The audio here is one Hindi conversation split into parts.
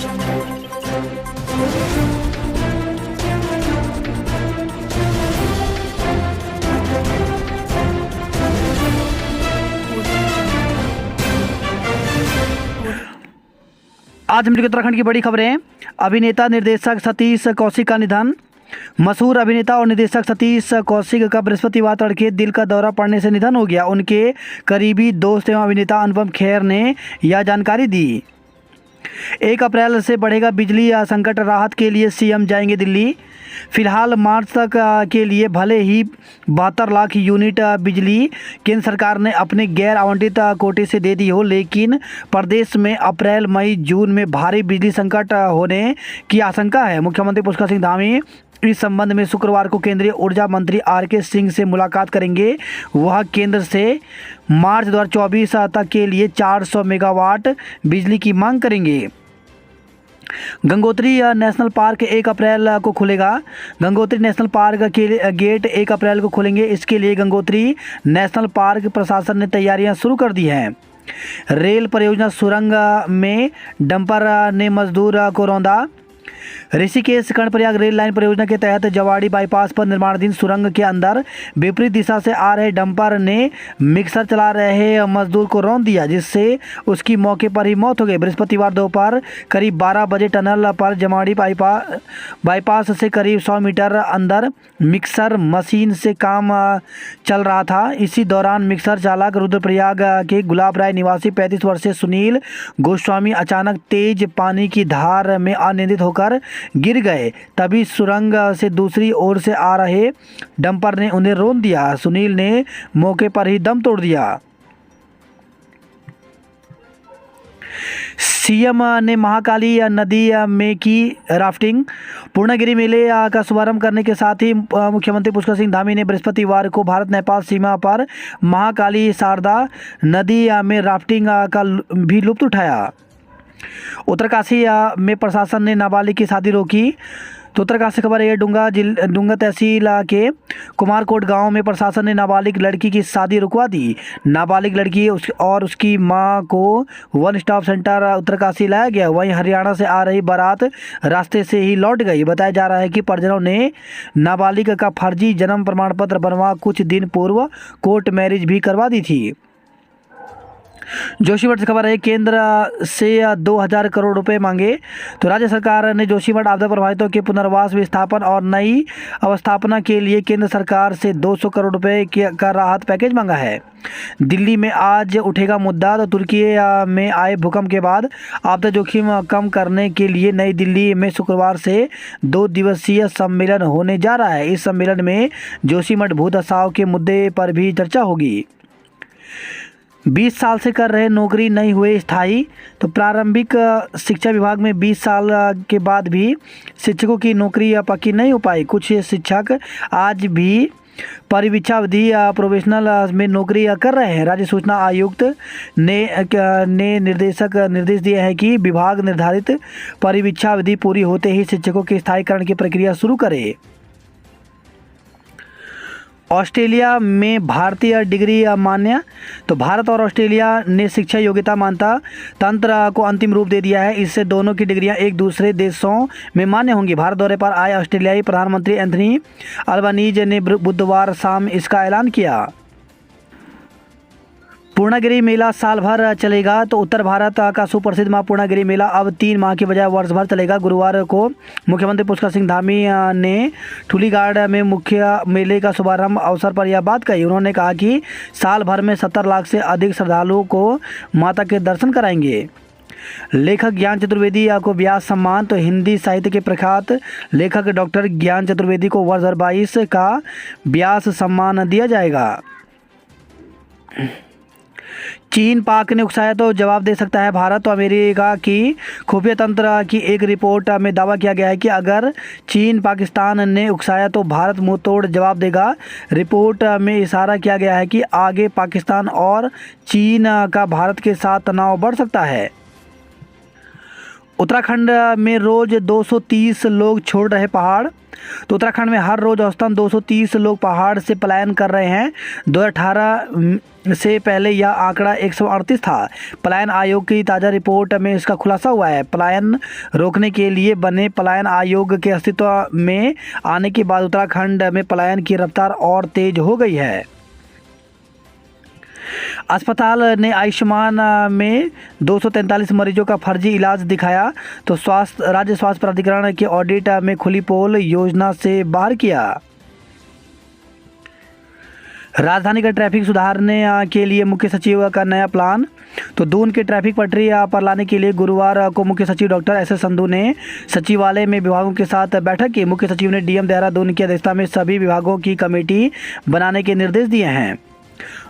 आज हम उत्तराखंड की बड़ी खबरें। अभिनेता निर्देशक सतीश कौशिक का निधन। मशहूर अभिनेता और निर्देशक सतीश कौशिक का बृहस्पतिवार तड़के दिल का दौरा पड़ने से निधन हो गया। उनके करीबी दोस्त एवं अभिनेता अनुपम खेर ने यह जानकारी दी। 1 अप्रैल से बढ़ेगा बिजली संकट, राहत के लिए सीएम जाएंगे दिल्ली। फिलहाल मार्च तक के लिए भले ही 72 लाख यूनिट बिजली केंद्र सरकार ने अपने गैर आवंटित कोटे से दे दी हो, लेकिन प्रदेश में अप्रैल, मई, जून में भारी बिजली संकट होने की आशंका है। मुख्यमंत्री पुष्कर सिंह धामी इस संबंध में शुक्रवार को केंद्रीय ऊर्जा मंत्री आर.के. सिंह से मुलाकात करेंगे। वह केंद्र से मार्च 2024 तक के लिए 400 मेगावाट बिजली की मांग करेंगे। गंगोत्री नेशनल पार्क 1 अप्रैल को खुलेगा। गंगोत्री नेशनल पार्क के गेट 1 अप्रैल को खुलेंगे। इसके लिए गंगोत्री नेशनल पार्क प्रशासन ने तैयारियां शुरू कर दी हैं। रेल परियोजना सुरंग में डंपर ने मजदूर को रौंदा। ऋषिकेश कर्णप्रयाग रेल लाइन परियोजना के तहत जवाड़ी बाईपास पर निर्माणाधीन सुरंग के अंदर विपरीत दिशा से आ रहे डंपर ने मिक्सर चला रहे मजदूर को रौंद दिया, जिससे उसकी मौके पर ही मौत हो गई। बृहस्पतिवार दोपहर करीब 12 बजे टनल पर जवाड़ी बाईपास से करीब 100 मीटर अंदर मिक्सर मशीन से काम चल रहा था। इसी दौरान मिक्सर चालक रुद्रप्रयाग के गुलाब राय निवासी 35 वर्षीय सुनील गोस्वामी अचानक तेज पानी की धार में अनियंत्रित होकर गिर गए। तभी सुरंग से दूसरी ओर से आ रहे डंपर ने उन्हें रौंद दिया। सुनील ने मौके पर ही दम तोड़ दिया। सीएम ने महाकाली नदी में की राफ्टिंग। पूर्णागिरि मेले का शुभारंभ करने के साथ ही मुख्यमंत्री पुष्कर सिंह धामी ने बृहस्पतिवार को भारत नेपाल सीमा पर महाकाली शारदा नदी में राफ्टिंग का भी लुत्फ उठाया। उत्तरकाशी में प्रशासन ने नाबालिग की शादी रोकी। तो उत्तरकाशी खबर है, डुंगा तहसील के कुमारकोट गांव में प्रशासन ने नाबालिग लड़की की शादी रुकवा दी। नाबालिग लड़की और उसकी मां को वन स्टॉप सेंटर उत्तरकाशी लाया गया। वहीं हरियाणा से आ रही बारात रास्ते से ही लौट गई। बताया जा रहा है कि परिजनों ने नाबालिग का फर्जी जन्म प्रमाण पत्र बनवा कुछ दिन पूर्व कोर्ट मैरिज भी करवा दी थी। जोशीमठ से खबर है, केंद्र से 2000 करोड़ रुपए मांगे। तो राज्य सरकार ने जोशीमठ आपदा प्रभावितों के पुनर्वास, विस्थापन और नई अवस्थापना के लिए केंद्र सरकार से 200 करोड़ रुपए का राहत पैकेज मांगा है। दिल्ली में आज उठेगा मुद्दा। तो तुर्की में आए भूकंप के बाद आपदा जोखिम कम करने के लिए नई दिल्ली में शुक्रवार से 2 दिवसीय सम्मेलन होने जा रहा है। इस सम्मेलन में जोशीमठ भू धसाव के मुद्दे पर भी चर्चा होगी। 20 साल से कर रहे नौकरी नहीं हुए स्थायी। तो प्रारंभिक शिक्षा विभाग में 20 साल के बाद भी शिक्षकों की नौकरी पक्की नहीं हो पाई। कुछ शिक्षक आज भी परिवीक्षावधि प्रोफेशनल में नौकरी कर रहे हैं। राज्य सूचना आयुक्त ने निर्देश दिए हैं कि विभाग निर्धारित परिवीक्षावधि पूरी होते ही शिक्षकों के स्थायीकरण की प्रक्रिया शुरू करे। ऑस्ट्रेलिया में भारतीय डिग्री मान्य। तो भारत और ऑस्ट्रेलिया ने शिक्षा योग्यता मान्यता तंत्र को अंतिम रूप दे दिया है। इससे दोनों की डिग्रियां एक दूसरे देशों में मान्य होंगी। भारत दौरे पर आए ऑस्ट्रेलियाई प्रधानमंत्री एंथनी अल्बानीज ने बुधवार शाम इसका ऐलान किया। पूर्णागिरि मेला साल भर चलेगा। तो उत्तर भारत का सुप्रसिद्ध मां पूर्णागिरि मेला अब 3 माह के बजाय वर्ष भर चलेगा। गुरुवार को मुख्यमंत्री पुष्कर सिंह धामी ने ठुलीगाड़ में मुख्य मेले का शुभारंभ अवसर पर यह बात कही। उन्होंने कहा कि साल भर में 70 लाख से अधिक श्रद्धालुओं को माता के दर्शन कराएंगे। लेखक ज्ञान चतुर्वेदी को व्यास सम्मान। तो हिंदी साहित्य के प्रख्यात लेखक डॉक्टर ज्ञान चतुर्वेदी को वर्ष 2022 का व्यास सम्मान दिया जाएगा। चीन पाक ने उकसाया तो जवाब दे सकता है भारत। तो अमेरिका की खुफिया तंत्र की एक रिपोर्ट में दावा किया गया है कि अगर चीन पाकिस्तान ने उकसाया तो भारत मुंह तोड़ जवाब देगा। रिपोर्ट में इशारा किया गया है कि आगे पाकिस्तान और चीन का भारत के साथ तनाव बढ़ सकता है। उत्तराखंड में रोज 230 लोग छोड़ रहे पहाड़। तो उत्तराखंड में हर रोज औसतन 230 लोग पहाड़ से पलायन कर रहे हैं। से पहले यह आंकड़ा 138 था। पलायन आयोग की ताज़ा रिपोर्ट में इसका खुलासा हुआ है। पलायन रोकने के लिए बने पलायन आयोग के अस्तित्व में आने के बाद उत्तराखंड में पलायन की रफ्तार और तेज हो गई है। अस्पताल ने आयुष्मान में 243 मरीजों का फर्जी इलाज दिखाया तो राज्य स्वास्थ्य प्राधिकरण के ऑडिट में खुली पोल योजना से बाहर किया। राजधानी का ट्रैफिक सुधारने के लिए मुख्य सचिव का नया प्लान। तो दून के ट्रैफिक पटरी पर लाने के लिए गुरुवार को मुख्य सचिव डॉक्टर एस संधू ने सचिवालय में विभागों के साथ बैठक की। मुख्य सचिव ने डीएम देहरादून की अध्यक्षता में सभी विभागों की कमेटी बनाने के निर्देश दिए हैं।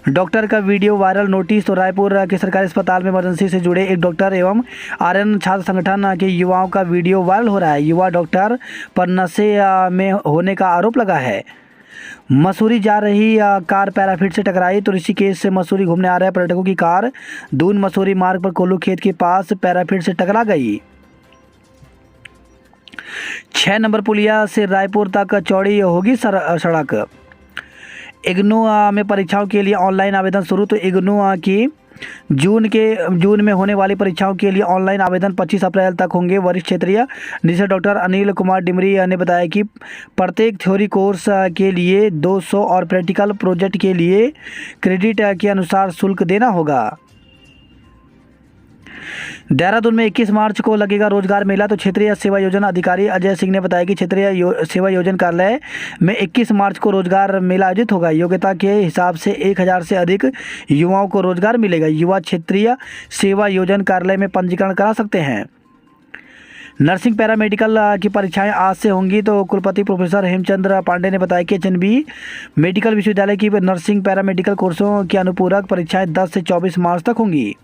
डॉक्टर का वीडियो वायरल नोटिस। तो रायपुर के सरकारी अस्पताल में इमरजेंसी से जुड़े एक डॉक्टर एवं आर्यन छात्र संगठन के युवाओं का वीडियो वायरल हो रहा है। युवा डॉक्टर पर नशे में होने का आरोप लगा है। मसूरी जा रही कार पैराफिट से टकराई। तो ऋषिकेश से मसूरी घूमने आ रहे पर्यटकों की कार दून मसूरी मार्ग पर कोल्लू खेत के पास पैराफिट से टकरा गई। 6 नंबर पुलिया से रायपुर तक चौड़ी होगी सड़क। इग्नू में परीक्षाओं के लिए ऑनलाइन आवेदन शुरू। तो इग्नू की जून में होने वाली परीक्षाओं के लिए ऑनलाइन आवेदन 25 अप्रैल तक होंगे। वरिष्ठ क्षेत्रीय निदेशक डॉक्टर अनिल कुमार डिमरी ने बताया कि प्रत्येक थ्योरी कोर्स के लिए 200 और प्रैक्टिकल प्रोजेक्ट के लिए क्रेडिट के अनुसार शुल्क देना होगा। देहरादून में 21 मार्च को लगेगा रोजगार मेला। तो क्षेत्रीय सेवा योजना अधिकारी अजय सिंह ने बताया कि क्षेत्रीय सेवा योजना कार्यालय में 21 मार्च को रोजगार मेला आयोजित होगा। योग्यता के हिसाब से 1000 से अधिक युवाओं को रोजगार मिलेगा। युवा क्षेत्रीय सेवा योजना कार्यालय में पंजीकरण करा सकते हैं। नर्सिंग पैरामेडिकल की परीक्षाएं आज से होंगी। तो कुलपति प्रोफेसर हेमचंद्र पांडे ने बताया कि एचएनबी मेडिकल विश्वविद्यालय की नर्सिंग पैरामेडिकल कोर्सों की अनुपूरक परीक्षाएं 10 से 24 मार्च तक होंगी।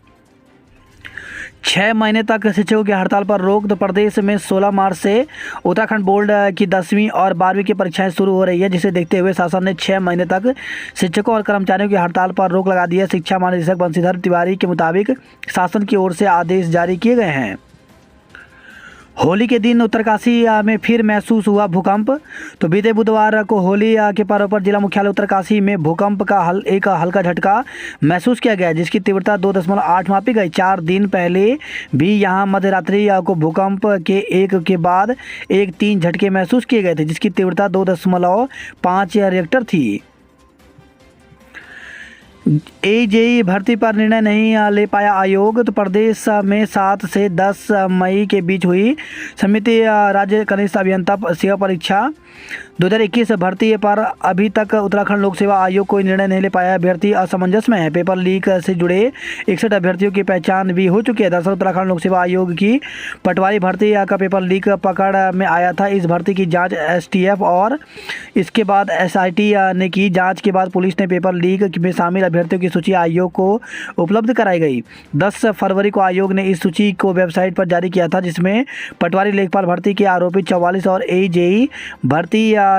6 महीने तक शिक्षकों की हड़ताल पर रोक। तो प्रदेश में 16 मार्च से उत्तराखंड बोर्ड की 10वीं और 12वीं की परीक्षाएं शुरू हो रही है, जिसे देखते हुए शासन ने 6 महीने तक शिक्षकों और कर्मचारियों की हड़ताल पर रोक लगा दी है। शिक्षा महानिदेशक बंशीधर तिवारी के मुताबिक शासन की ओर से आदेश जारी किए गए हैं। होली के दिन उत्तरकाशी में फिर महसूस हुआ भूकंप। तो बीते बुधवार को होली के पर्व पर जिला मुख्यालय उत्तरकाशी में भूकंप का एक हल्का झटका महसूस किया गया, जिसकी तीव्रता 2.8 मापी गई। 4 दिन पहले भी यहां मध्यरात्रि को भूकंप के एक के बाद एक 3 झटके महसूस किए गए थे, जिसकी तीव्रता 2.5 रिएक्टर थी। एजेई भर्ती पर निर्णय नहीं ले पाया आयोग। तो प्रदेश में 7 से 10 मई के बीच हुई समिति राज्य कनिष्ठ अभियंता सेवा परीक्षा 2021 भर्ती पर अभी तक उत्तराखंड लोक सेवा आयोग कोई निर्णय नहीं ले पाया। अभ्यर्थी असमंजस में है। पेपर लीक से जुड़े 61 अभ्यर्थियों की पहचान भी हो चुकी है। दरअसल उत्तराखंड लोक सेवा आयोग की पटवारी भर्ती का पेपर लीक पकड़ में आया था। इस भर्ती की जांच एसटीएफ और इसके बाद एसआईटी ने की। जांच के बाद पुलिस ने पेपर लीक में शामिल अभ्यर्थियों की सूची आयोग को उपलब्ध कराई गई। 10 फरवरी को आयोग ने इस सूची को वेबसाइट पर जारी किया था, जिसमें पटवारी लेखपाल भर्ती के आरोपी 44 और एजेई भर्ती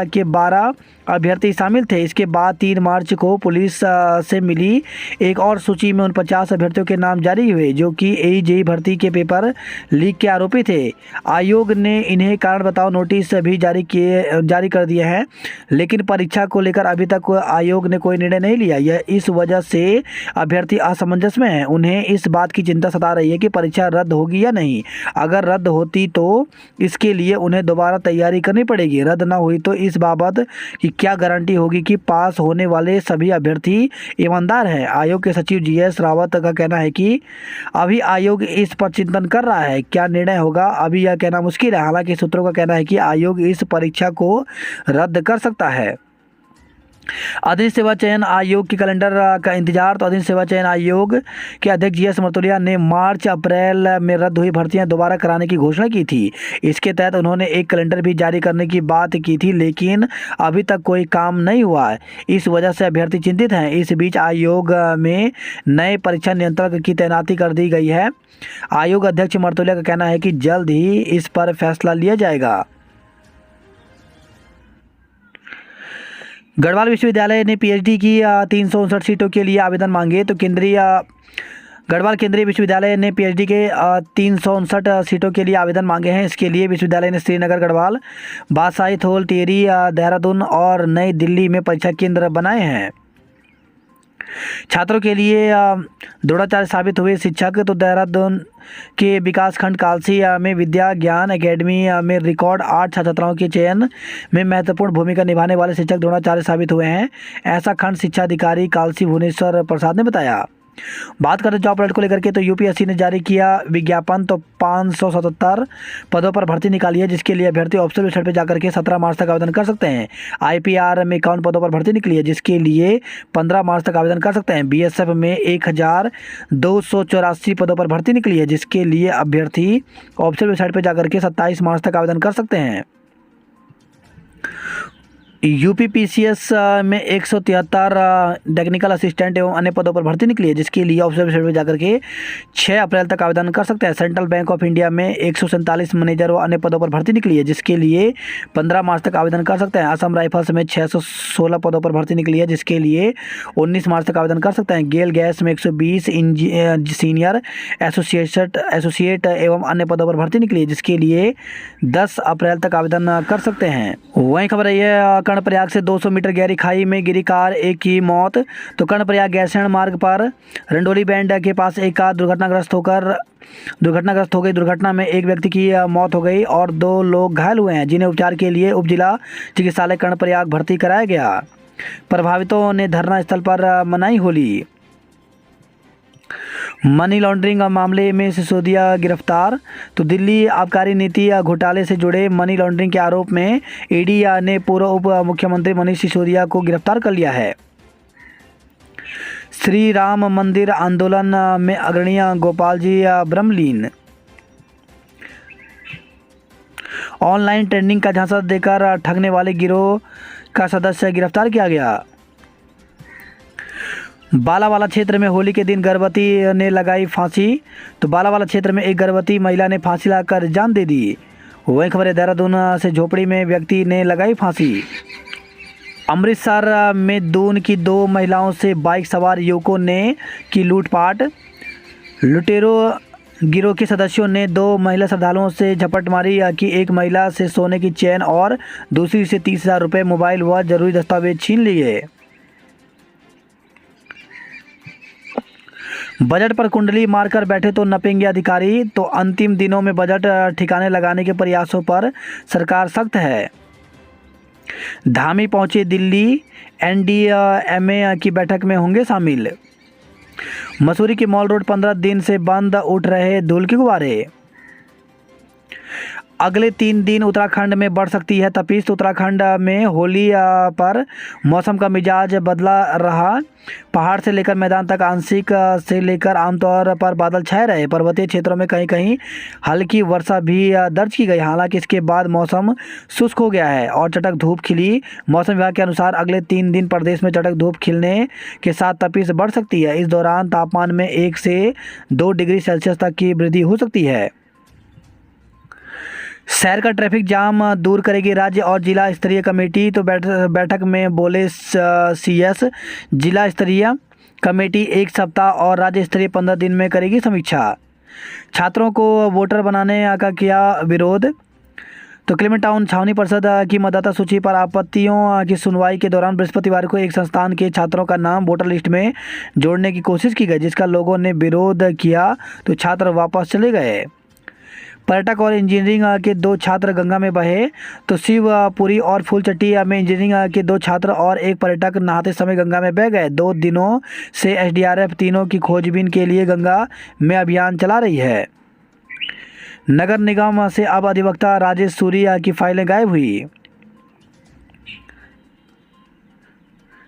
के 12 अभ्यर्थी शामिल थे। इसके बाद 3 मार्च को पुलिस से मिली एक और सूची में 49 अभ्यर्थियों के नाम जारी हुए, जो कि एजेई भर्ती के पेपर लीक के आरोपी थे। आयोग ने इन्हें कारण बताओ नोटिस भी जारी कर दिए हैं, लेकिन परीक्षा को लेकर अभी तक आयोग ने कोई निर्णय नहीं लिया। यह इस वजह से अभ्यर्थी असमंजस में हैं। उन्हें इस बात की चिंता सता रही है कि परीक्षा रद्द होगी या नहीं। अगर रद्द होती तो इसके लिए उन्हें दोबारा तैयारी करनी पड़ेगी। रद्द ना हुई तो इस बाबत कि क्या गारंटी होगी कि पास होने वाले सभी अभ्यर्थी ईमानदार हैं। आयोग के सचिव जीएस रावत का कहना है कि अभी आयोग इस पर चिंतन कर रहा है। क्या निर्णय होगा अभी यह कहना मुश्किल है। हालांकि सूत्रों का कहना है कि आयोग इस परीक्षा को रद्द कर सकता है। अधीन सेवा चयन आयोग के कैलेंडर का इंतजार। तो अधीन सेवा चयन आयोग के अध्यक्ष जीएस मर्तोलिया ने मार्च अप्रैल में रद्द हुई भर्तियां दोबारा कराने की घोषणा की थी। इसके तहत उन्होंने एक कैलेंडर भी जारी करने की बात की थी, लेकिन अभी तक कोई काम नहीं हुआ है। इस वजह से अभ्यर्थी चिंतित हैं। इस बीच आयोग में नए परीक्षा नियंत्रक की तैनाती कर दी गई है। आयोग अध्यक्ष मर्तोलिया का कहना है कि जल्द ही इस पर फैसला लिया जाएगा। गढ़वाल विश्वविद्यालय ने पीएचडी की 359 सीटों के लिए आवेदन मांगे। तो गढ़वाल केंद्रीय विश्वविद्यालय ने पीएचडी के 359 सीटों के लिए आवेदन मांगे हैं। इसके लिए विश्वविद्यालय ने श्रीनगर, गढ़वाल, बादशाही थोल, टिहरी, देहरादून और नई दिल्ली में परीक्षा केंद्र बनाए हैं। छात्रों के लिए द्रोणाचार्य साबित हुए शिक्षक। तो देहरादून के विकासखंड कालसी में विद्या ज्ञान एकेडमी में रिकॉर्ड 8 छात्राओं के चयन में महत्वपूर्ण भूमिका निभाने वाले शिक्षक द्रोणाचार्य साबित हुए हैं, ऐसा खंड शिक्षा अधिकारी कालसी भुवनेश्वर प्रसाद ने बताया। बात करें जॉब अलर्ट को लेकर के, तो यूपीएससी ने जारी किया विज्ञापन। तो 577 पदों पर भर्ती निकाली है, जिसके लिए अभ्यर्थी ऑफिशियल वेबसाइट पर जाकर के 17 मार्च तक आवेदन कर सकते हैं। आईपीआर में 51 पदों पर भर्ती निकली है, जिसके लिए 15 मार्च तक आवेदन कर सकते हैं। बीएसएफ में 1284 पदों पर भर्ती निकली है, जिसके लिए अभ्यर्थी ऑफिशियल वेबसाइट पर जाकर के 27 मार्च तक आवेदन कर सकते हैं। यूपीपीसीएस में 173 टेक्निकल असिस्टेंट एवं अन्य पदों पर भर्ती निकली है, जिसके लिए ऑफिशियल वेबसाइट पर जाकर के 6 अप्रैल तक आवेदन कर सकते हैं। सेंट्रल बैंक ऑफ इंडिया में 147 मैनेजर व अन्य पदों पर भर्ती निकली है, जिसके लिए 15 मार्च तक आवेदन कर सकते हैं। असम राइफल्स में 616 पदों पर भर्ती निकली है, जिसके लिए 19 मार्च तक आवेदन कर सकते हैं। गेल गैस में 120 सीनियर एसोसिएट एवं अन्य पदों पर भर्ती निकली है, जिसके लिए 10 अप्रैल तक आवेदन कर सकते हैं। वहीं खबर है कर्णप्रयाग से 200 मीटर गहरी खाई में गिरी कार, एक की मौत। तो कर्णप्रयाग गैरसैंण मार्ग पर रंडोली बैंड के पास एक कार दुर्घटनाग्रस्त हो गई। दुर्घटना में एक व्यक्ति की मौत हो गई और 2 लोग घायल हुए हैं, जिन्हें उपचार के लिए उप जिला चिकित्सालय कर्णप्रयाग भर्ती कराया गया। प्रभावितों ने धरना स्थल पर मनाई होली। मनी लॉन्ड्रिंग मामले में सिसोदिया गिरफ्तार। तो दिल्ली आबकारी नीति घोटाले से जुड़े मनी लॉन्ड्रिंग के आरोप में ईडी ने पूर्व उप मुख्यमंत्री मनीष सिसोदिया को गिरफ्तार कर लिया है। श्री राम मंदिर आंदोलन में अग्रणी गोपाल जी ब्रह्मलीन। ऑनलाइन ट्रेंडिंग का झांसा देकर ठगने वाले गिरोह का सदस्य गिरफ्तार किया गया। बालावाला क्षेत्र में होली के दिन गर्भवती ने लगाई फांसी। तो बालावाला क्षेत्र में एक गर्भवती महिला ने फांसी लगाकर जान दे दी। वही खबर है देहरादून से, झोपड़ी में व्यक्ति ने लगाई फांसी। अमृतसर में दून की 2 महिलाओं से बाइक सवार युवकों ने की लूटपाट। लुटेरों गिरोह के सदस्यों ने 2 महिला श्रद्धालुओं से झपट मारी कि एक महिला से सोने की चेन और दूसरी से 30,000 रुपये, मोबाइल व जरूरी दस्तावेज छीन लिए। बजट पर कुंडली मारकर बैठे तो नपेंगे अधिकारी। तो अंतिम दिनों में बजट ठिकाने लगाने के प्रयासों पर सरकार सख्त है। धामी पहुंचे दिल्ली, एनडीएमए की बैठक में होंगे शामिल। मसूरी की मॉल रोड 15 दिन से बंद, उठ रहे धूल के गुब्बारे। अगले 3 दिन उत्तराखंड में बढ़ सकती है तपिश। उत्तराखंड में होली पर मौसम का मिजाज बदला रहा। पहाड़ से लेकर मैदान तक आंशिक से लेकर आमतौर पर बादल छाए रहे। पर्वतीय क्षेत्रों में कहीं कहीं हल्की वर्षा भी दर्ज की गई। हालांकि इसके बाद मौसम शुष्क हो गया है और चटक धूप खिली। मौसम विभाग के अनुसार अगले 3 दिन प्रदेश में चटक धूप खिलने के साथ तपिश बढ़ सकती है। इस दौरान तापमान में 1 से 2 डिग्री सेल्सियस तक की वृद्धि हो सकती है। शहर का ट्रैफिक जाम दूर करेगी राज्य और जिला स्तरीय कमेटी। तो बैठक में बोले सीएस। जिला स्तरीय कमेटी 1 सप्ताह और राज्य स्तरीय 15 दिन में करेगी समीक्षा। छात्रों को वोटर बनाने का किया विरोध। तो क्लेमेंट टाउन छावनी परिषद की मतदाता सूची पर आपत्तियों की सुनवाई के दौरान बृहस्पतिवार को एक संस्थान के छात्रों का नाम वोटर लिस्ट में जोड़ने की कोशिश की गई, जिसका लोगों ने विरोध किया तो छात्र वापस चले गए। पर्यटक और इंजीनियरिंग के 2 छात्र गंगा में बहे। तो शिवपुरी और फूलचट्टी में इंजीनियरिंग के 2 छात्र और एक पर्यटक नहाते समय गंगा में बह गए। 2 दिनों से एसडीआरएफ तीनों की खोजबीन के लिए गंगा में अभियान चला रही है। नगर निगम से अब अधिवक्ता राजेश सूर्या की फाइलें गायब हुई।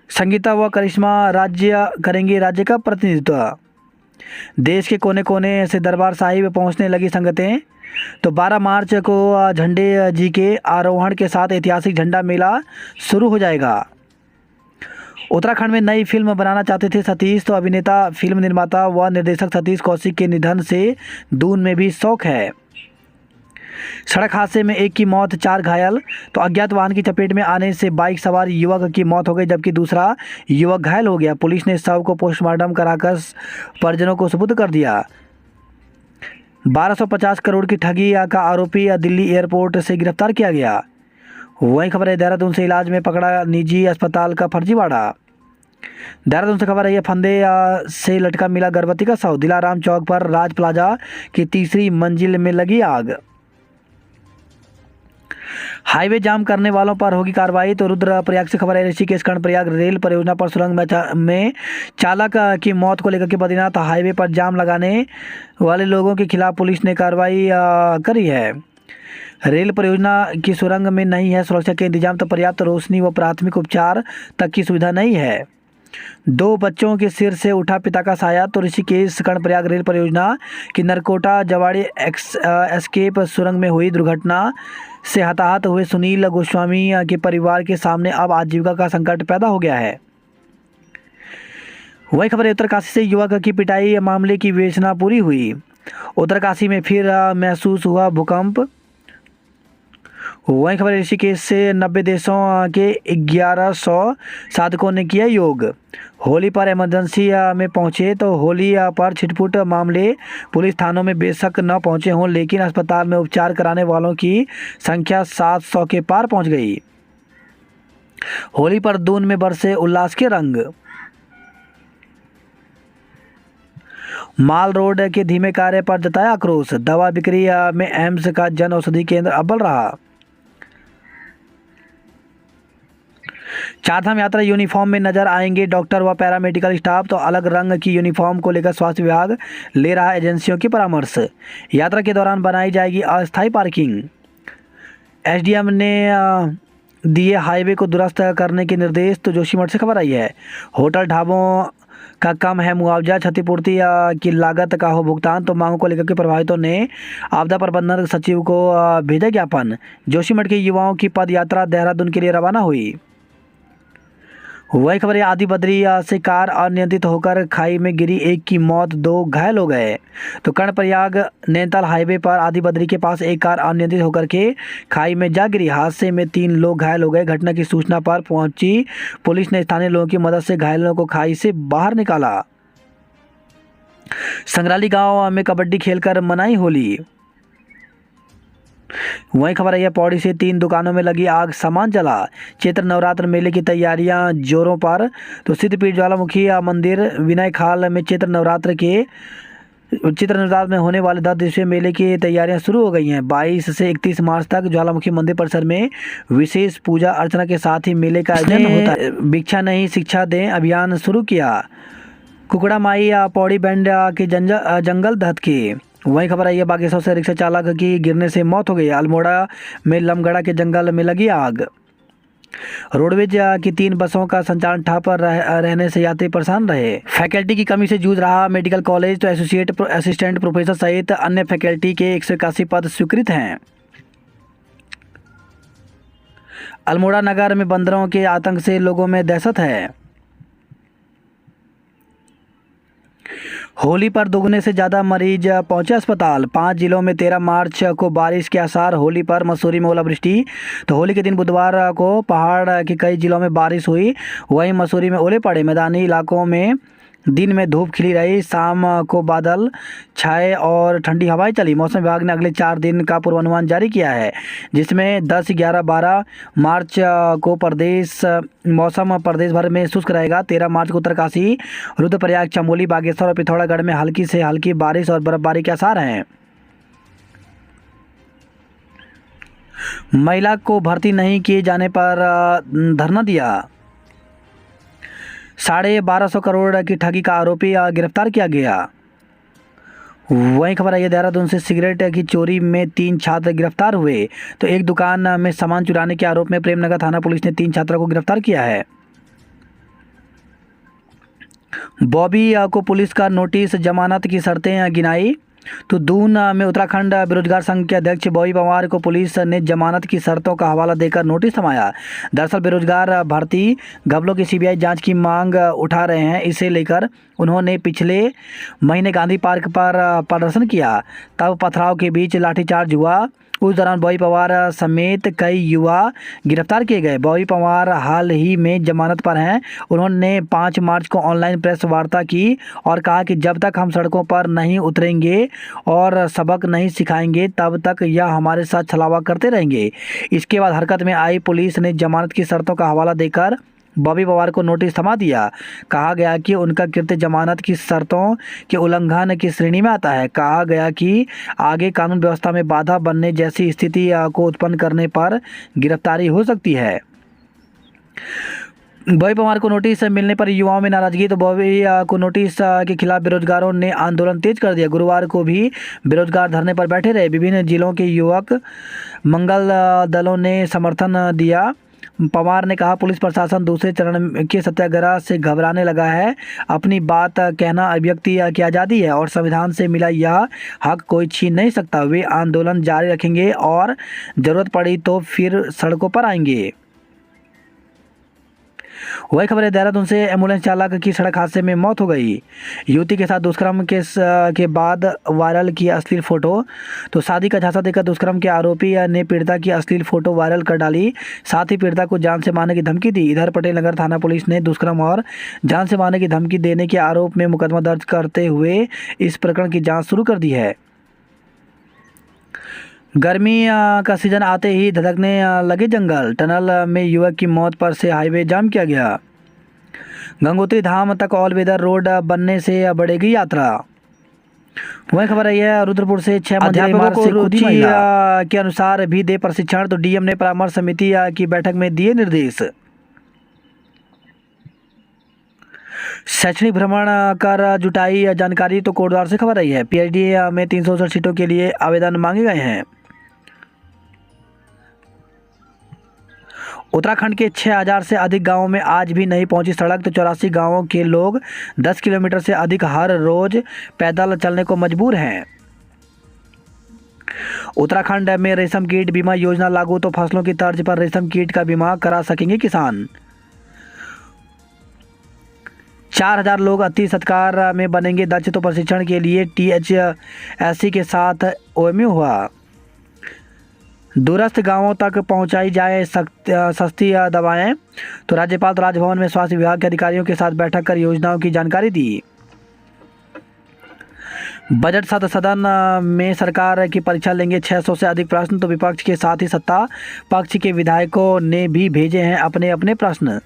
संगीता व करिश्मा करेंगी राज्य का प्रतिनिधित्व। देश के कोने कोने से दरबार साहिब पहुंचने लगी संगतें। तो 12 मार्च को झंडे जी के आरोहण के साथ ऐतिहासिक झंडा मेला शुरू हो जाएगा। उत्तराखंड में नई फिल्म बनाना चाहते थे सतीश। तो अभिनेता, फिल्म निर्माता व निर्देशक सतीश कौशिक के निधन से दून में भी शोक है। सड़क हादसे में एक की मौत, 4 घायल। तो अज्ञात वाहन की चपेट में आने से बाइक सवार युवक की मौत हो गई, जबकि दूसरा युवक घायल हो गया। पुलिस ने शव को पोस्टमार्टम कराकर परिजनों को सुपुर्द कर दिया। 1250 करोड़ की ठगी का आरोपी दिल्ली एयरपोर्ट से गिरफ्तार किया गया। वहीं खबर है देहरादून से इलाज में पकड़ा निजी अस्पताल का फर्जीवाड़ा। देहरादून से खबर है, ये फंदे से लटका मिला गर्भवती का शव। दिलाराम चौक पर राज प्लाजा की तीसरी मंजिल में लगी आग। हाईवे जाम करने वालों पर होगी कार्रवाई। तो रुद्रप्रयाग से खबर है, ऋषिकेश कर्णप्रयाग रेल परियोजना पर सुरंग में चालक की मौत को लेकर के बद्रीनाथ हाईवे पर जाम लगाने वाले लोगों के खिलाफ पुलिस ने कार्रवाई करी है। रेल परियोजना की सुरंग में नहीं है सुरक्षा के इंतजाम, तो पर्याप्त रोशनी व प्राथमिक उपचार तक की सुविधा नहीं है। 2 बच्चों के सिर से उठा पिता का साया। तो ऋषिकेश कर्णप्रयाग रेल परियोजना की नरकोटा जवाड़ी एस्केप सुरंग में हुई दुर्घटना से हताहत हुए सुनील गोस्वामी के परिवार के सामने अब आजीविका का संकट पैदा हो गया है। वही खबर है, उत्तरकाशी से युवक की पिटाई मामले की विवेचना पूरी हुई। उत्तरकाशी में फिर महसूस हुआ भूकंप। वही खबर, ऋषिकेश से 90 देशों के 1100 साधकों ने किया योग। होली पर इमरजेंसी में पहुंचे। तो होली पर छिटपुट मामले पुलिस थानों में बेशक न पहुंचे हों, लेकिन अस्पताल में उपचार कराने वालों की संख्या 700 के पार पहुंच गई। होली पर दून में बरसे उल्लास के रंग। माल रोड के धीमे कार्य पर जताया आक्रोश। दवा बिक्री में एम्स का जन औषधि केंद्र अव्वल रहा। चारधाम यात्रा यूनिफॉर्म में नजर आएंगे डॉक्टर व पैरामेडिकल स्टाफ। तो अलग रंग की यूनिफॉर्म को लेकर स्वास्थ्य विभाग ले रहा है एजेंसियों की परामर्श। यात्रा के दौरान बनाई जाएगी अस्थायी पार्किंग। एसडीएम ने दिए हाईवे को दुरुस्त करने के निर्देश। तो जोशीमठ से खबर आई है, होटल ढाबों का कम है मुआवजा, क्षतिपूर्ति की लागत का हो भुगतान। तो मांगों को लेकर के प्रभावितों ने आपदा प्रबंधन सचिव को भेजा ज्ञापन। जोशीमठ के युवाओं की पद यात्रा देहरादून के लिए रवाना हुई। वही खबर है, आदि बद्री से कार अनियंत्रित होकर खाई में गिरी, 1 की मौत 2 घायल हो गए। तो कर्णप्रयाग नैनीताल हाईवे पर आदि बद्री के पास एक कार अनियंत्रित होकर के खाई में जा गिरी। हादसे में 3 लोग घायल हो गए। घटना की सूचना पर पहुंची पुलिस ने स्थानीय लोगों की मदद से घायलों को खाई से बाहर निकाला। संग्राली गांव में कबड्डी खेलकर मनाई होली। वही खबर है, पौड़ी से 3 दुकानों में लगी आग, सामान जला। चैत्र नवरात्र मेले की तैयारियां जोरों पर। तो सिद्धपीठ ज्वालामुखी मंदिर विनय खाल में चैत्र नवरात्र में होने वाले 10 दिवसीय मेले की तैयारियां शुरू हो गई हैं। 22 से 31 मार्च तक ज्वालामुखी मंदिर परिसर में विशेष पूजा अर्चना के साथ ही मेले का आयोजन होता है। भिक्षा नहीं शिक्षा दें अभियान शुरू किया। कुकड़ा माई पौड़ी बैंड के जंगल दहत की। वही खबर आई है, बागेश्वर से रिक्शा चालक की गिरने से मौत हो गई। अल्मोड़ा में लमगड़ा के जंगल में लगी आग। रोडवेज की 3 बसों का संचालन ठप रहने से यात्री परेशान रहे। फैकल्टी की कमी से जूझ रहा मेडिकल कॉलेज। तो एसोसिएट असिस्टेंट प्रोफेसर सहित अन्य फैकल्टी के 181 पद स्वीकृत हैं। अल्मोड़ा नगर में बंदरों के आतंक से लोगों में दहशत है। होली पर दोगुने से ज़्यादा मरीज पहुंचे अस्पताल। 5 जिलों में 13 मार्च को बारिश के आसार। होली पर मसूरी में ओलावृष्टि। तो होली के दिन बुधवार को पहाड़ के कई जिलों में बारिश हुई। वहीं मसूरी में ओले पड़े। मैदानी इलाकों में दिन में धूप खिली रही। शाम को बादल छाए और ठंडी हवाएं चली। मौसम विभाग ने अगले 4 दिन का पूर्वानुमान जारी किया है, जिसमें 10, 11, 12 मार्च को मौसम प्रदेश भर में शुष्क रहेगा। 13 मार्च को उत्तरकाशी, रुद्रप्रयाग, चमोली, बागेश्वर और पिथौरागढ़ में हल्की से हल्की बारिश और बर्फबारी के आसार हैं। महिला को भर्ती नहीं किए जाने पर धरना दिया। 1250 करोड़ की ठगी का आरोपी गिरफ्तार किया गया। वहीं खबर आई है, देहरादून से सिगरेट की चोरी में 3 छात्र गिरफ्तार हुए। तो एक दुकान में सामान चुराने के आरोप में प्रेमनगर थाना पुलिस ने 3 छात्रों को गिरफ्तार किया है। बॉबी को पुलिस का नोटिस, जमानत की शर्तें गिनाई। तो दून में उत्तराखंड बेरोजगार संघ के अध्यक्ष बॉबी पंवार को पुलिस ने जमानत की शर्तों का हवाला देकर नोटिस थमाया। दरअसल बेरोजगार भर्ती घपलों की सीबीआई जांच की मांग उठा रहे हैं। इसे लेकर उन्होंने पिछले महीने गांधी पार्क पर प्रदर्शन किया, तब पथराव के बीच लाठीचार्ज हुआ। उस दौरान बॉबी पंवार समेत कई युवा गिरफ्तार किए गए। बॉबी पंवार हाल ही में जमानत पर हैं। उन्होंने 5 मार्च को ऑनलाइन प्रेस वार्ता की और कहा कि जब तक हम सड़कों पर नहीं उतरेंगे और सबक नहीं सिखाएंगे, तब तक यह हमारे साथ छलावा करते रहेंगे। इसके बाद हरकत में आई पुलिस ने जमानत की शर्तों का हवाला देकर बॉबी पवार को नोटिस थमा दिया। कहा गया कि उनका कृत्य जमानत की शर्तों के उल्लंघन की श्रेणी में आता है। कहा गया कि आगे कानून व्यवस्था में बाधा बनने जैसी स्थिति को उत्पन्न करने पर गिरफ्तारी हो सकती है। बॉबी पवार को नोटिस मिलने पर युवाओं में नाराजगी। तो बॉबी को नोटिस के खिलाफ बेरोजगारों ने आंदोलन तेज कर दिया। गुरुवार को भी बेरोजगार धरने पर बैठे रहे। विभिन्न जिलों के युवक मंगल दलों ने समर्थन दिया। पवार ने कहा, पुलिस प्रशासन दूसरे चरण के सत्याग्रह से घबराने लगा है। अपनी बात कहना अभिव्यक्ति की आज़ादी है और संविधान से मिला यह हक कोई छीन नहीं सकता। वे आंदोलन जारी रखेंगे और जरूरत पड़ी तो फिर सड़कों पर आएंगे। वही खबर है, देहरादून से एम्बुलेंस चालक की सड़क हादसे में मौत हो गई। युवती के साथ दुष्कर्म के बाद वायरल किया अश्लील फोटो। तो शादी का झांसा देकर दुष्कर्म के आरोपी ने पीड़िता की अश्लील फोटो वायरल कर डाली। साथ ही पीड़िता को जान से मारने की धमकी दी। इधर पटेल नगर थाना पुलिस ने दुष्कर्म और जान से मारने की धमकी देने के आरोप में मुकदमा दर्ज करते हुए इस प्रकरण की जाँच शुरू कर दी है। गर्मी का सीजन आते ही धधकने लगे जंगल। टनल में युवक की मौत पर से हाईवे जाम किया गया। गंगोत्री धाम तक ऑल वेदर रोड बनने से बढ़ेगी यात्रा। वही खबर है, रुद्रपुर से 6 मंजिला इमारत से रुचि के अनुसार भी दे प्रशिक्षण। तो डीएम ने परामर्श समिति की बैठक में दिए निर्देश। शैक्षणिक भ्रमण कर जुटाई जानकारी। तो कोटद्वार से खबर आई है, पीएचडी में 369 सीटों के लिए आवेदन मांगे गए हैं। उत्तराखंड के 6000 से अधिक गांवों में आज भी नहीं पहुंची सड़क। तो 84 गांवों के लोग 10 किलोमीटर से अधिक हर रोज पैदल चलने को मजबूर हैं। उत्तराखंड में रेशम कीट बीमा योजना लागू। तो फसलों की तर्ज पर रेशम कीट का बीमा करा सकेंगे किसान। 4000 लोग अति सत्कार में बनेंगे दक्ष। तो प्रशिक्षण के लिए THSC के साथ OMU हुआ। दूरस्थ गांवों तक पहुंचाई जाए सस्ती दवाएं। तो राज्यपाल राजभवन में स्वास्थ्य विभाग के अधिकारियों के साथ बैठक कर योजनाओं की जानकारी दी। बजट सदन में सरकार की परीक्षा लेंगे 600 से अधिक प्रश्न। तो विपक्ष के साथ ही सत्ता पक्ष के विधायकों ने भी भेजे हैं अपने अपने प्रश्न।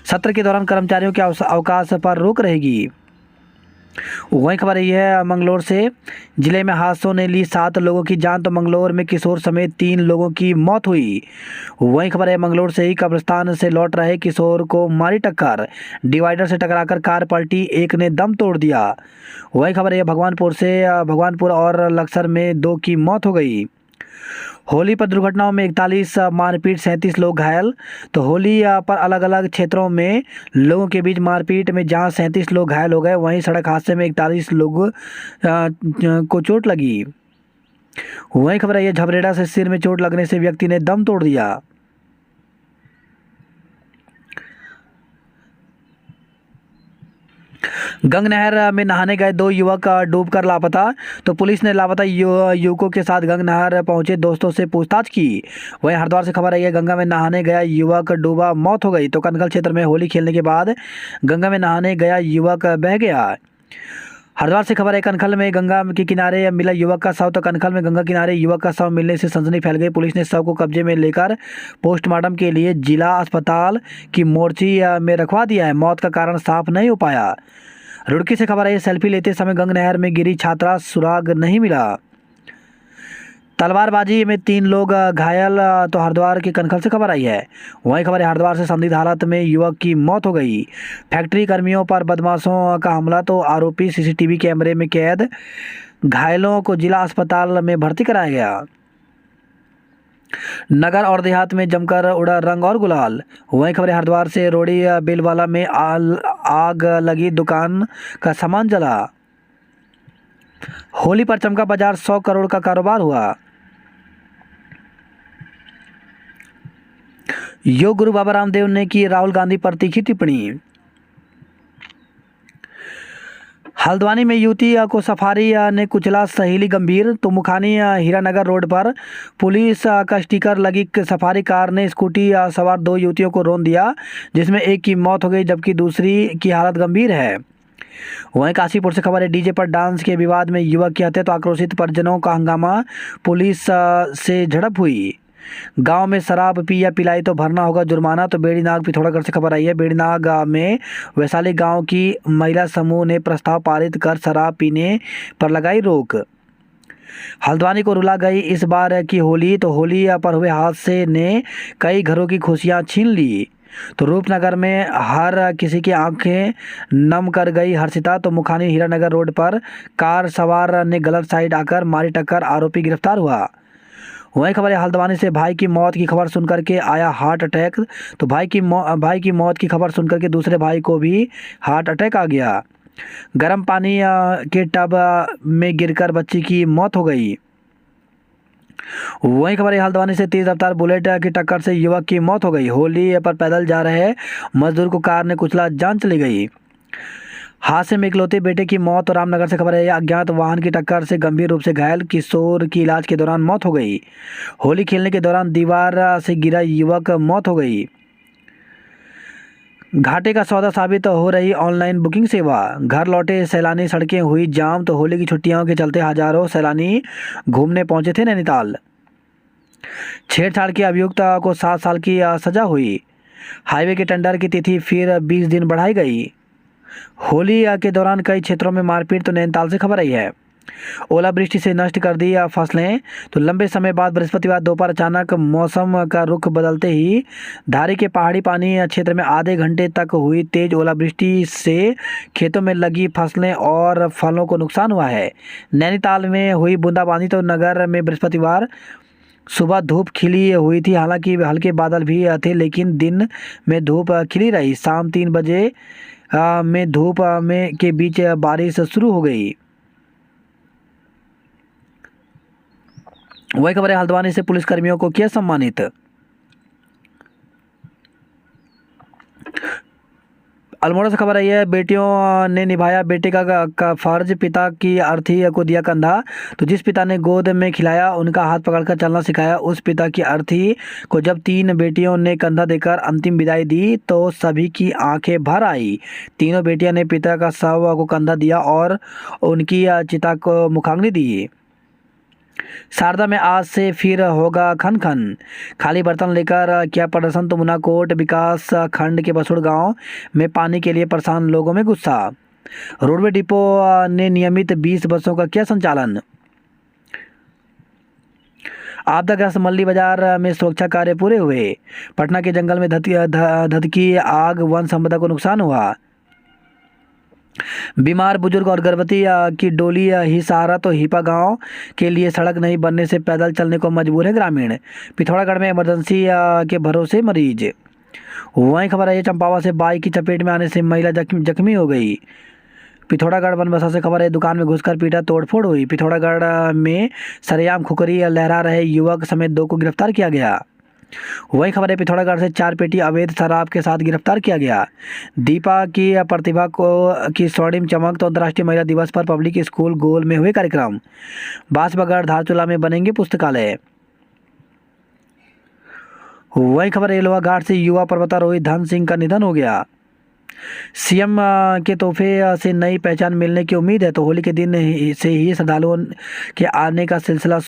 सत्र के दौरान कर्मचारियों के अवकाश पर रोक रहेगी। वही खबर यही है, मंगलौर से जिले में हादसों ने ली 7 लोगों की जान। तो मंगलौर में किशोर समेत 3 लोगों की मौत हुई। वही खबर है, मंगलौर से ही कब्रिस्तान से लौट रहे किशोर को मारी टक्कर। डिवाइडर से टकराकर कार पलटी, एक ने दम तोड़ दिया। वही खबर है, भगवानपुर और लक्सर में 2 की मौत हो गई। होली पर दुर्घटनाओं में 41 मारपीट, 37 लोग घायल। तो होली पर अलग अलग क्षेत्रों में लोगों के बीच मारपीट में जहां 37 लोग घायल हो गए, वहीं सड़क हादसे में 41 लोग को चोट लगी। वहीं खबर है, झबरेड़ा से सिर में चोट लगने से व्यक्ति ने दम तोड़ दिया। गंग नहर में नहाने गए 2 युवक डूबकर लापता। तो पुलिस ने लापता युवकों के साथ गंग नहर पहुंचे दोस्तों से पूछताछ की। वहीं हरिद्वार से खबर आई है, गंगा में नहाने गया युवक डूबा, मौत हो गई। तो कनखल क्षेत्र में होली खेलने के बाद गंगा में नहाने गया युवक बह गया। हरिद्वार से खबर है, कनखल में गंगा के किनारे मिला युवक का शव। तो कनखल में गंगा किनारे युवक का शव मिलने से सनसनी फैल गई। पुलिस ने शव को कब्जे में लेकर पोस्टमार्टम के लिए जिला अस्पताल की मोर्ची में रखवा दिया है। मौत का कारण साफ नहीं हो पाया। रुड़की से खबर है, सेल्फी लेते समय गंग नहर में गिरी छात्रा, सुराग नहीं मिला। तलवारबाजी में 3 लोग घायल। तो हरिद्वार के कनखल से खबर आई है। वहीं खबर है, हरिद्वार से संदिग्ध हालत में युवक की मौत हो गई। फैक्ट्री कर्मियों पर बदमाशों का हमला। तो आरोपी CCTV कैमरे में कैद। घायलों को जिला अस्पताल में भर्ती कराया गया। नगर और देहात में जमकर उड़ा रंग और गुलाल। वहीं खबर है, हरिद्वार से रोड़ी बेलवाला में आग लगी, दुकान का सामान जला। होली पर चमका बाजार, 100 करोड़ का कारोबार हुआ। योग गुरु बाबा रामदेव ने की राहुल गांधी पर तीखी टिप्पणी। हल्द्वानी में युवती को सफारी ने कुचला, सहेली गंभीर। तो मुखानी हीरानगर रोड पर पुलिस का स्टिकर लगी सफारी कार ने स्कूटी सवार 2 युवतियों को रौंद दिया, जिसमें एक की मौत हो गई जबकि दूसरी की हालत गंभीर है। वहीं काशीपुर से खबर है, डीजे पर डांस के विवाद में युवक की हत्या। तो आक्रोशित परिजनों का हंगामा, पुलिस से झड़प हुई। गांव में शराब पी या पिलाई तो भरना होगा जुर्माना। तो बेड़ीनाग पिथौरागढ़ से खबर आई है। बेड़ीनाग में वैशाली गांव की महिला समूह ने प्रस्ताव पारित कर शराब पीने पर लगाई रोक। हल्द्वानी को रुला गई इस बार की होली। तो होली पर हुए हादसे ने कई घरों की खुशियां छीन ली। तो रूपनगर में हर किसी की आंखें नम कर गई हर्षिता। तो मुखानी हीरानगर रोड पर कार सवार ने गलत साइड आकर मारी टक्कर, आरोपी गिरफ्तार हुआ। वही खबर है हल्द्वानी से। भाई की मौत की खबर सुनकर के आया हार्ट अटैक। तो भाई की मौत की खबर सुनकर के दूसरे भाई को भी हार्ट अटैक आ गया। गर्म पानी के टब में गिरकर बच्ची की मौत हो गई। वही खबर है हल्द्वानी से। तेज रफ्तार बुलेट की टक्कर से युवक की मौत हो गई। होली पर पैदल जा रहे मजदूर को कार ने कुचला, जान चली गई। हादसे में इकलौते बेटे की मौत। तो रामनगर से खबर है अज्ञात वाहन की टक्कर से गंभीर रूप से घायल किशोर की इलाज के दौरान मौत हो गई। होली खेलने के दौरान दीवार से गिरा युवक, मौत हो गई। घाटे का सौदा साबित हो रही ऑनलाइन बुकिंग सेवा। घर लौटे सैलानी, सड़कें हुई जाम। तो होली की छुट्टियों के चलते हजारों सैलानी घूमने पहुंचे थे नैनीताल। छेड़छाड़ के अभियुक्त को 7 साल की सजा हुई। हाईवे के टेंडर की तिथि फिर 20 दिन बढ़ाई गई। होली के दौरान कई क्षेत्रों में मारपीट। तो नैनीताल से खबर आई है ओलावृष्टि से नष्ट कर दी फसलें। तो लंबे समय बाद बृहस्पतिवार दोपहर अचानक मौसम का रुख बदलते ही धारी के पहाड़ी पानी क्षेत्र में आधे घंटे तक हुई तेज ओलावृष्टि से खेतों में लगी फसलें और फलों को नुकसान हुआ है। नैनीताल में हुई बूंदाबांदी। तो नगर में बृहस्पतिवार सुबह धूप खिली हुई थी। हालांकि हल्के बादल भी थे, लेकिन दिन में धूप खिली रही। शाम 3 बजे में धूप में के बीच बारिश शुरू हो गई। वही खबर है हल्द्वानी से। पुलिसकर्मियों को किया सम्मानित। अल्मोड़ा से खबर आई है बेटियों ने निभाया बेटे का फर्ज। पिता की अर्थी को दिया कंधा। तो जिस पिता ने गोद में खिलाया, उनका हाथ पकड़कर चलना सिखाया, उस पिता की अर्थी को जब 3 बेटियों ने कंधा देकर अंतिम विदाई दी तो सभी की आंखें भर आई। तीनों बेटियां ने पिता का शव को कंधा दिया और उनकी चिता को मुखाग्नि दी। शारदा में आज से फिर होगा खन खन। खाली बर्तन लेकर किया प्रदर्शन। तो मुनाकोट विकास खंड के बसुड़ गांव में पानी के लिए परेशान लोगों में गुस्सा। रोडवे डिपो ने नियमित 20 बसों का किया संचालन। आपदाग्रस्त मल्ली बाजार में सुरक्षा कार्य पूरे हुए। पटना के जंगल में धधकी आग, वन संपदा को नुकसान हुआ। बीमार बुजुर्ग और गर्भवती की डोली ही सहारा। तो हिपा गांव के लिए सड़क नहीं बनने से पैदल चलने को मजबूर है ग्रामीण। पिथौरागढ़ में इमरजेंसी के भरोसे मरीज। वहीं खबर है चंपावा से बाइक की चपेट में आने से महिला जख्मी हो गई। पिथौरागढ़ बनबसा से खबर है दुकान में घुसकर पीटा, तोड़फोड़ हुई। पिथौरागढ़ में सरेआम खुखरी लहरा रहे युवक समेत 2 को गिरफ्तार किया गया। वही खबर है पिथौरागढ़ से 4 पेटी अवैध शराब के साथ गिरफ्तार किया गया। दीपा की प्रतिभा को की स्वर्णिम चमक। तो अंतर्राष्ट्रीय महिला दिवस पर पब्लिक स्कूल गोल में हुए कार्यक्रम। बांसबगड़ धारचूला में बनेंगे पुस्तकालय। वही खबर है लोहा घाट से युवा पर्वतारोही धन सिंह का निधन हो गया। सीएम के तोहफे से नई पहचान मिलने की उम्मीद है। तो होली के दिन से ही श्रद्धालुओं के आने का सिलसिला